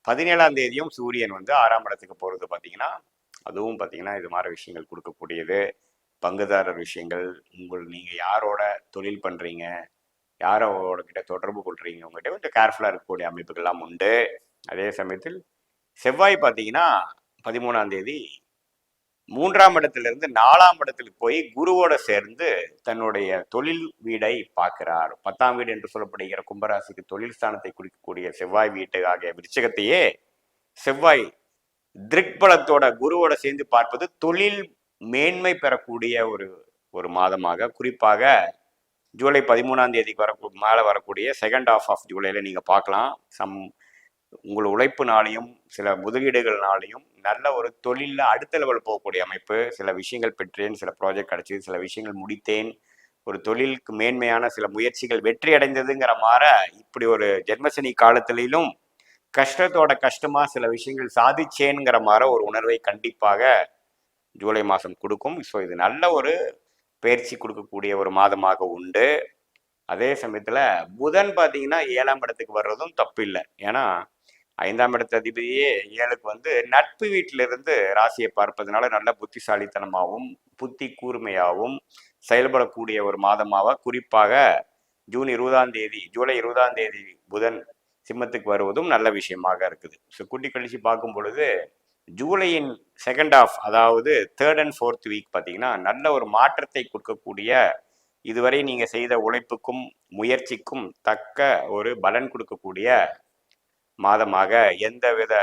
17ஆம் தேதியும் சூரியன் வந்து 6ஆம் இடத்துக்கு போகிறது பார்த்தீங்கன்னா, அதுவும் பார்த்தீங்கன்னா இது மாதிரி விஷயங்கள் கொடுக்கக்கூடியது. பங்குதாரர் விஷயங்கள், நீங்கள் யாரோட தொழில் பண்ணுறீங்க, யாரோட கிட்ட தொடர்பு கொள்றீங்க, உங்ககிட்ட கொஞ்சம் கேர்ஃபுல்லாக இருக்கக்கூடிய அமைப்புகள்லாம் உண்டு. அதே சமயத்தில் செவ்வாய் பார்த்தீங்கன்னா 13ஆம் தேதி 3ஆம் இடத்திலிருந்து 4ஆம் இடத்துக்கு போய் குருவோட சேர்ந்து தன்னுடைய தொழில் வீடை பார்க்கிறார். 10ஆம் வீடு என்று சொல்லப்படுகிற கும்பராசிக்கு தொழில் ஸ்தானத்தை குறிக்கக்கூடிய செவ்வாய் வீட்டு ஆகிய விருச்சிகத்தையே செவ்வாய் திருக்பலத்தோட குருவோட சேர்ந்து பார்ப்பது தொழில் மேன்மை பெறக்கூடிய ஒரு மாதமாக, குறிப்பாக ஜூலை 13ஆம் தேதிக்கு மேலே வரக்கூடிய செகண்ட் ஹாஃப் ஆஃப் ஜூலையில் நீங்கள் பார்க்கலாம். உங்கள் உழைப்புனாலையும் சில முதலீடுகள்னாலையும் நல்ல ஒரு தொழிலில் அடுத்த லெவல் போகக்கூடிய அமைப்பு. சில விஷயங்கள் பெற்றேன், சில ப்ராஜெக்ட் கிடச்சிது, சில விஷயங்கள் முடித்தேன், ஒரு தொழிலுக்கு மேன்மையான சில முயற்சிகள் வெற்றி அடைந்ததுங்கிற மாதிரி இப்படி ஒரு ஜென்மசனி காலத்திலும் கஷ்டத்தோட கஷ்டமா சில விஷயங்கள் சாதிச்சேங்கிற மாதிரி ஒரு உணர்வை கண்டிப்பாக ஜூலை மாதம் கொடுக்கும். ஸோ இது நல்ல ஒரு பயிற்சி கொடுக்கக்கூடிய ஒரு மாதமாக உண்டு. அதே சமயத்தில் புதன் பார்த்தீங்கன்னா 7ஆம் இடத்துக்கு வர்றதும் தப்பு இல்லை. ஏன்னா 5ஆம் இடத்து அதிபதியே 7க்கு வந்து நட்பு வீட்டிலிருந்து ராசியை பார்ப்பதனால நல்ல புத்திசாலித்தனமாகவும் புத்தி கூர்மையாகவும் செயல்படக்கூடிய ஒரு மாதமாக, குறிப்பாக ஜூலை 20ஆம் தேதி புதன் சிம்மத்துக்கு வருவதும் நல்ல விஷயமாக இருக்குது. ஸோ கூட்டி கழிச்சு பார்க்கும் பொழுது ஜூலையின் செகண்ட் ஹாஃப், அதாவது 3rd and 4th வீக் பார்த்தீங்கன்னா நல்ல ஒரு மாற்றத்தை கொடுக்கக்கூடிய, இதுவரை நீங்கள் செய்த உழைப்புக்கும் முயற்சிக்கும் தக்க ஒரு பலன் கொடுக்கக்கூடிய மாதமாக, எந்த வித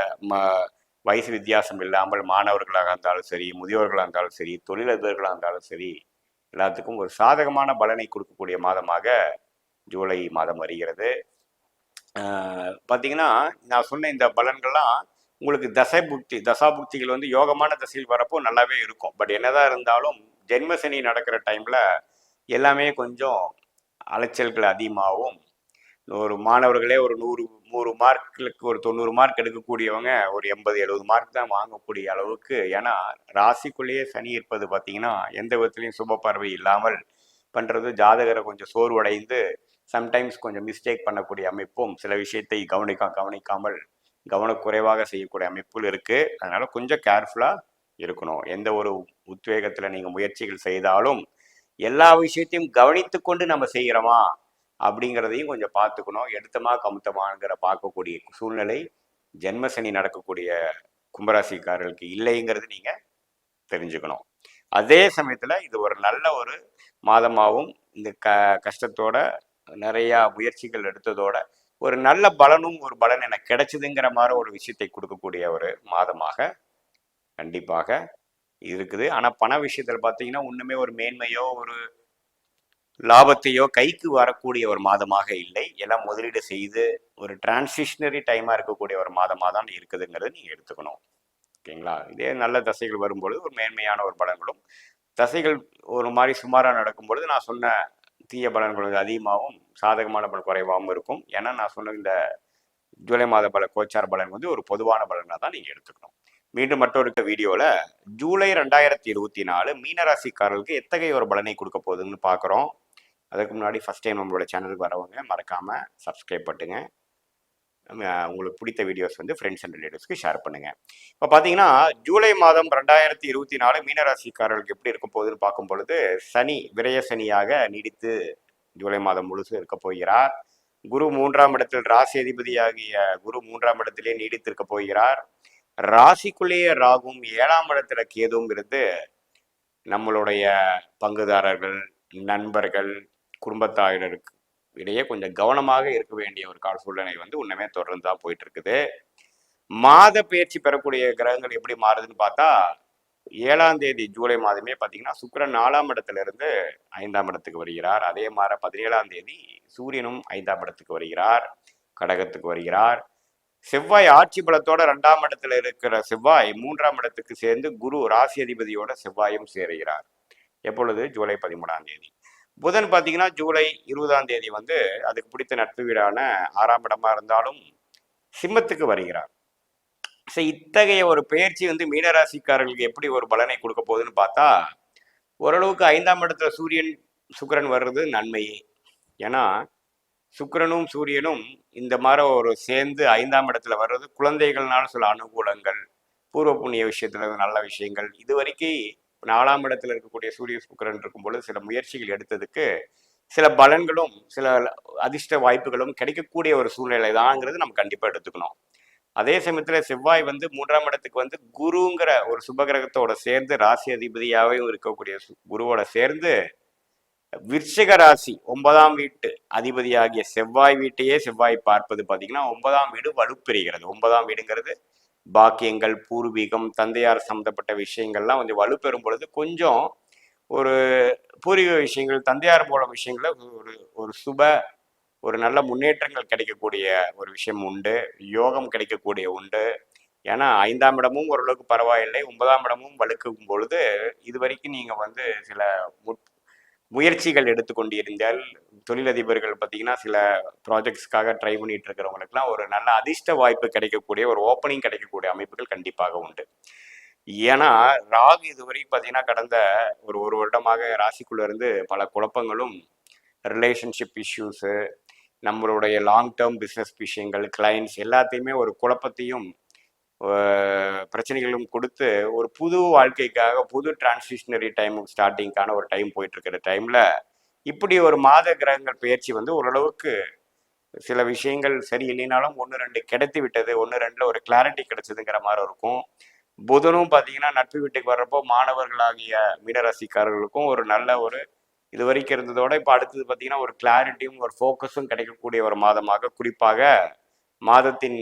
வயசு வித்தியாசம் இல்லாமல் மாணவர்களாக இருந்தாலும் சரி, முதியோர்களாக இருந்தாலும் சரி, தொழிலதிபர்களாக இருந்தாலும் சரி, எல்லாத்துக்கும் ஒரு சாதகமான பலனை கொடுக்கக்கூடிய மாதமாக ஜூலை மாதம் வருகிறது. பார்த்தீங்கன்னா நான் சொன்ன இந்த பலன்கள்லாம் உங்களுக்கு தசாபுக்திகள் வந்து யோகமான தசையில் வரப்போ நல்லாவே இருக்கும். பட் என்னதான் இருந்தாலும் ஜென்மசனி நடக்கிற டைமில் எல்லாமே கொஞ்சம் அலைச்சல்கள் அதிகமாகவும், ஒரு மாணவர்களே ஒரு 100 மார்க்குக்கு ஒரு 90 மார்க் எடுக்கக்கூடியவங்க ஒரு 80-70 மார்க் தான் வாங்கக்கூடிய அளவுக்கு. ஏன்னா ராசிக்குள்ளேயே சனி இருப்பது பார்த்தீங்கன்னா எந்த விதத்துலையும் சுப பார்வை இல்லாமல் பண்ணுறது ஜாதகரை கொஞ்சம் சோர்வடைந்து சம்டைம்ஸ் கொஞ்சம் மிஸ்டேக் பண்ணக்கூடிய அமைப்பும், சில விஷயத்தை கவனிக்காமல் கவனக்குறைவாக செய்யக்கூடிய அமைப்புகள் இருக்குது. அதனால் கொஞ்சம் கேர்ஃபுல்லாக இருக்கணும். எந்த ஒரு உத்வேகத்தில் நீங்கள் முயற்சிகள் செய்தாலும் எல்லா விஷயத்தையும் கவனித்து கொண்டு நம்ம செய்கிறோமா அப்படிங்கிறதையும் கொஞ்சம் பார்த்துக்கணும். எடுத்தமா கமுத்தமாங்கிற பார்க்கக்கூடிய சூழ்நிலை ஜென்மசனி நடக்கக்கூடிய கும்பராசிக்காரர்களுக்கு இல்லைங்கிறது நீங்கள் தெரிஞ்சுக்கணும். அதே சமயத்தில் இது ஒரு நல்ல ஒரு மாதமாகவும் இந்த கஷ்டத்தோட நிறையா முயற்சிகள் எடுத்ததோட ஒரு நல்ல பலனும் ஒரு பலன் எனக்கு கிடைச்சதுங்கிற மாதிரி ஒரு விஷயத்தை கொடுக்கக்கூடிய ஒரு மாதமாக கண்டிப்பாக இருக்குது. ஆனால் பண விஷயத்தில் பார்த்தீங்கன்னா ஒன்றுமே ஒரு மேன்மையோ ஒரு லாபத்தையோ கைக்கு வரக்கூடிய ஒரு மாதமாக இல்லை. எல்லாம் முதலீடு செய்து ஒரு டிரான்சிஷனரி டைமாக இருக்கக்கூடிய ஒரு மாதமாக தான் இருக்குதுங்கிறது நீங்கள் எடுத்துக்கணும். ஓகேங்களா? இதே நல்ல தசைகள் வரும்பொழுது ஒரு மேன்மையான ஒரு பலன்களும், தசைகள் ஒரு மாதிரி சுமாராக நடக்கும்பொழுது நான் சொன்ன தீய பலன்கள் அதிகமாகவும் சாதகமான பலன் குறைவாகவும் இருக்கும். ஏன்னா நான் சொன்ன இந்த ஜூலை மாத பல கோச்சார பலன் வந்து ஒரு பொதுவான பலனாக தான் நீங்கள் எடுத்துக்கணும். மீண்டும் மற்றொரு வீடியோவில் ஜூலை 2024 மீனராசிக்காரர்களுக்கு எத்தகைய ஒரு பலனை கொடுக்க போகுதுன்னு பார்க்குறோம். அதுக்கு முன்னாடி ஃபஸ்ட் டைம் நம்மளோட சேனலுக்கு வரவங்க மறக்காமல் சப்ஸ்கிரைப் பண்ணுங்க. உங்களுக்கு பிடித்த வீடியோஸ் வந்து ஃப்ரெண்ட்ஸ் அண்ட் ரிலேட்டிவ்ஸ்க்கு ஷேர் பண்ணுங்கள். இப்போ பார்த்தீங்கன்னா ஜூலை மாதம் 2024 மீனராசிக்காரர்களுக்கு எப்படி இருக்க போகுதுன்னு பார்க்கும் பொழுது சனி விரய சனியாக நீடித்து ஜூலை மாதம் முழுசு இருக்க போகிறார். குரு 3ஆம் இடத்தில் ராசி அதிபதியாகிய குரு 3ஆம் இடத்திலே நீடித்திருக்க போகிறார். ராசிக்குள்ளேயே ராகும் 7ஆம் இடத்துல கேதுங்கிறது நம்மளுடைய பங்குதாரர்கள், நண்பர்கள், குடும்பத்தாரினருக்கு இடையே கொஞ்சம் கவனமாக இருக்க வேண்டிய ஒரு கால சூழ்நிலை வந்து உண்மையே தொடர்ந்து தான் போயிட்டு இருக்குது. மாத பயிற்சி பெறக்கூடிய கிரகங்கள் எப்படி மாறுதுன்னு பார்த்தா 7ஆம் தேதி ஜூலை மாதமே பார்த்தீங்கன்னா சுக்கிரன் 4ஆம் இடத்துல இருந்து 5ஆம் இடத்துக்கு வருகிறார். அதே மாதிரி 17ஆம் தேதி சூரியனும் 5ஆம் இடத்துக்கு வருகிறார், கடகத்துக்கு வருகிறார். செவ்வாய் ஆட்சி பலத்தோட 2ஆம் இடத்துல இருக்கிற செவ்வாய் 3ஆம் இடத்துக்கு சேர்ந்து குரு ராசி அதிபதியோட செவ்வாயும் சேருகிறார். எப்பொழுது? ஜூலை 13ஆம் தேதி. புதன் பார்த்தீங்கன்னா ஜூலை 20ஆம் தேதி வந்து அதுக்கு பிடித்த நட்பு வீடான 6ஆம் இடமா இருந்தாலும் சிம்மத்துக்கு வருகிறார். ஸோ இத்தகைய ஒரு பயிற்சி வந்து மீனராசிக்காரர்களுக்கு எப்படி ஒரு பலனை கொடுக்க போகுதுன்னு பார்த்தா ஓரளவுக்கு 5ஆம் இடத்துல சூரியன் சுக்கிரன் வர்றது நன்மையே. ஏன்னா சுக்கிரனும் சூரியனும் இந்த மாதிரி ஒரு சேர்ந்து 5ஆம் இடத்துல வர்றது குழந்தைகள்னால சில அனுகூலங்கள், பூர்வ புண்ணிய விஷயத்துல நல்ல விஷயங்கள், இது வரைக்கும் 4ஆம் இடத்துல இருக்கக்கூடிய சூரிய சுக்கிரன் இருக்கும்பொழுது சில முயற்சிகள் எடுத்ததுக்கு சில பலன்களும் சில அதிர்ஷ்ட வாய்ப்புகளும் கிடைக்கக்கூடிய ஒரு சூழ்நிலை தான்ங்கிறது நம்ம கண்டிப்பாக எடுத்துக்கணும். அதே சமயத்தில் செவ்வாய் வந்து 3ஆம் இடத்துக்கு வந்து குருங்கிற ஒரு சுபகிரகத்தோட சேர்ந்து ராசி அதிபதியாகவும் இருக்கக்கூடிய குருவோட சேர்ந்து விருச்சிக ராசி 9ஆம் வீட்டு அதிபதியாகிய செவ்வாய் வீட்டையே செவ்வாய் பார்ப்பது பார்த்தீங்கன்னா 9ஆம் வீடு வலுப்பெறுகிறது. 9ஆம் வீடுங்கிறது பாக்கியங்கள், பூர்வீகம், தந்தையார் சம்மந்தப்பட்ட விஷயங்கள்லாம் கொஞ்சம் வலுப்பெறும் பொழுது கொஞ்சம் ஒரு பூர்வீக விஷயங்கள், தந்தையார் மூலம் விஷயங்கள ஒரு ஒரு ஒரு நல்ல முன்னேற்றங்கள் கிடைக்கக்கூடிய ஒரு விஷயம் உண்டு. யோகம் கிடைக்கக்கூடிய உண்டு. ஏன்னா 5ஆம் இடமும் ஓரளவுக்கு பரவாயில்லை, 9ஆம் இடமும் வலுக்கும் பொழுது இது வரைக்கும் நீங்கள் வந்து சில முயற்சிகள் எடுத்துக்கொண்டிருந்தால் தொழிலதிபர்கள் பார்த்தீங்கன்னா சில ப்ராஜெக்ட்ஸ்க்காக ட்ரை பண்ணிட்டு இருக்கிறவங்களுக்குலாம் ஒரு நல்ல அதிர்ஷ்ட வாய்ப்பு கிடைக்கக்கூடிய ஒரு ஓப்பனிங் கிடைக்கக்கூடிய அமைப்புகள் கண்டிப்பாக உண்டு. ஏன்னா ராகு இதுவரைக்கும் பார்த்தீங்கன்னா கடந்த ஒரு வருடமாக ராசிக்குள்ள இருந்து பல குழப்பங்களும், ரிலேஷன்ஷிப் இஷ்யூஸு, நம்மளுடைய லாங் டேர்ம் பிஸ்னஸ் விஷயங்கள், கிளைண்ட்ஸ் எல்லாத்தையுமே ஒரு குழப்பத்தையும் பிரச்சனைகளும் கொடுத்து ஒரு புது வாழ்க்கைக்காக புது டிரான்சிஷனரி டைம் ஸ்டார்டிங்கான ஒரு டைம் போயிட்டு இருக்கிற டைம்ல இப்படி ஒரு மாத கிரகங்கள் பயிற்சி வந்து ஓரளவுக்கு சில விஷயங்கள் சரி இல்லைனாலும் 1-2 கிடைத்து விட்டது, 1-2 ஒரு கிளாரிட்டி கிடைச்சதுங்கிற மாதிரி இருக்கும். புதனும் பார்த்தீங்கன்னா நட்பு வீட்டுக்கு வர்றப்போ மாணவர்களாகிய மீனராசிக்காரர்களுக்கும் ஒரு நல்ல ஒரு இது வரைக்கும் இருந்ததோட இப்போ அடுத்தது பார்த்தீங்கன்னா ஒரு கிளாரிட்டியும் ஒரு ஃபோக்கஸும் கிடைக்கக்கூடிய ஒரு மாதமாக, குறிப்பாக மாதத்தின்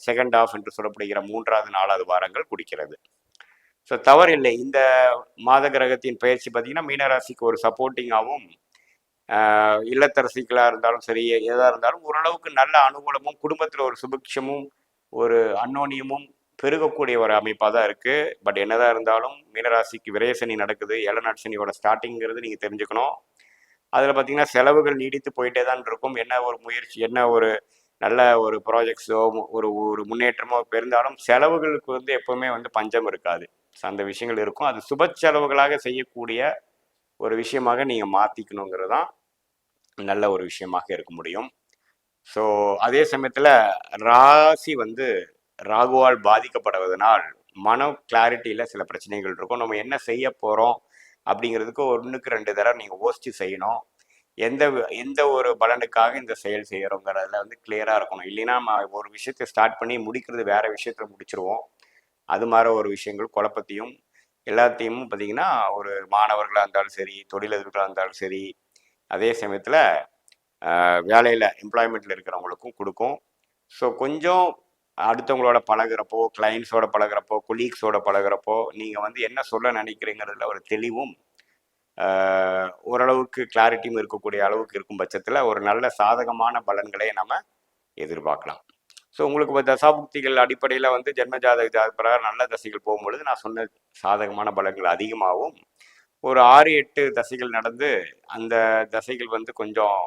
செகண்ட் ஆஃப் என்று சொல்லப்படுகிற 3வது 4வது வாரங்கள் குடிக்கிறது. ஸோ தவறில்லை. இந்த மாத கிரகத்தின் பயிற்சி பார்த்தீங்கன்னா மீனராசிக்கு ஒரு சப்போர்ட்டிங்காகவும், இல்லத்தரசிகளாக இருந்தாலும் சரி எதாக இருந்தாலும் ஓரளவுக்கு நல்ல அனுகூலமும், குடும்பத்தில் ஒரு சுபிக்ஷமும் ஒரு அன்னோனியமும் பெருகக்கூடிய ஒரு அமைப்பாக தான் இருக்குது. பட் என்னதான் இருந்தாலும் மீனராசிக்கு விரயசனி நடக்குது. 7 நாட் சனியோட ஸ்டார்டிங்கிறது நீங்கள் தெரிஞ்சுக்கணும். அதில் பார்த்தீங்கன்னா செலவுகள் நீடித்து போயிட்டே தான் இருக்கும். என்ன ஒரு முயற்சி, என்ன ஒரு நல்ல ஒரு ப்ராஜெக்ட்ஸோ ஒரு ஒரு முன்னேற்றமோ இருந்தாலும் செலவுகளுக்கு வந்து எப்பவுமே வந்து பஞ்சம் இருக்காது. அந்த விஷயங்கள் இருக்கும். அது சுப செலவுகளாக செய்யக்கூடிய ஒரு விஷயமாக நீங்கள் மாற்றிக்கணுங்கிறது தான் நல்ல ஒரு விஷயமாக இருக்க முடியும். ஸோ அதே சமயத்தில் ராசி வந்து ராகுவால் பாதிக்கப்படுவதனால் மன கிளாரிட்டியில் சில பிரச்சனைகள் இருக்கும். நம்ம என்ன செய்ய போகிறோம் அப்படிங்கிறதுக்கு 1க்கு 2 தடவை நீங்கள் யோசிச்சு செய்யணும். எந்த எந்த ஒரு பலனுக்காக இந்த செயல் செய்கிறோங்கிறதுல வந்து கிளியராக இருக்கணும். இல்லைன்னா நம்ம ஒரு விஷயத்தை ஸ்டார்ட் பண்ணி முடிக்கிறது வேற விஷயத்தில் முடிச்சிருவோம். அது மாதிரி ஒரு விஷயங்கள் குழப்பத்தையும் எல்லாத்தையும் பார்த்தீங்கன்னா ஒரு மாணவர்களாக இருந்தாலும் சரி, தொழிலதிபர்களாக இருந்தாலும் சரி, அதே சமயத்தில் வேலையில் எம்ப்ளாய்மெண்ட்டில் இருக்கிறவங்களுக்கும் கொடுக்கும். ஸோ கொஞ்சம் அடுத்தவங்களோட பழகிறப்போ, கிளைண்ட்ஸோட பழகிறப்போ, கொலீக்ஸோட பழகிறப்போ நீங்கள் வந்து என்ன சொல்ல நினைக்கிறீங்கிறதுல ஒரு தெளிவும் ஓரளவுக்கு கிளாரிட்டியும் இருக்கக்கூடிய அளவுக்கு இருக்கும் பட்சத்தில் ஒரு நல்ல சாதகமான பலன்களை நம்ம எதிர்பார்க்கலாம். ஸோ உங்களுக்கு இப்போ தசாபுக்திகள் அடிப்படையில் வந்து ஜென்ம ஜாதக பிரகாரம் நல்ல தசைகள் போகும்பொழுது நான் சொன்ன சாதகமான பலன்கள் அதிகமாகவும், ஒரு 6-8 தசைகள் நடந்து அந்த தசைகள் வந்து கொஞ்சம்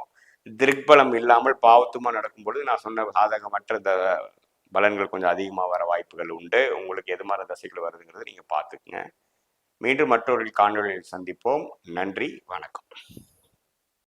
திருக்பலம் இல்லாமல் பாவத்துமா நடக்கும்பொழுது நான் சொன்ன சாதகமற்ற பலன்கள் கொஞ்சம் அதிகமாக வர வாய்ப்புகள் உண்டு. உங்களுக்கு எது மாதிரி தசைகள் வருதுங்கிறது நீங்கள் பார்த்துக்குங்க. மீண்டும் மற்றொரு காணொலியில் சந்திப்போம். நன்றி, வணக்கம்.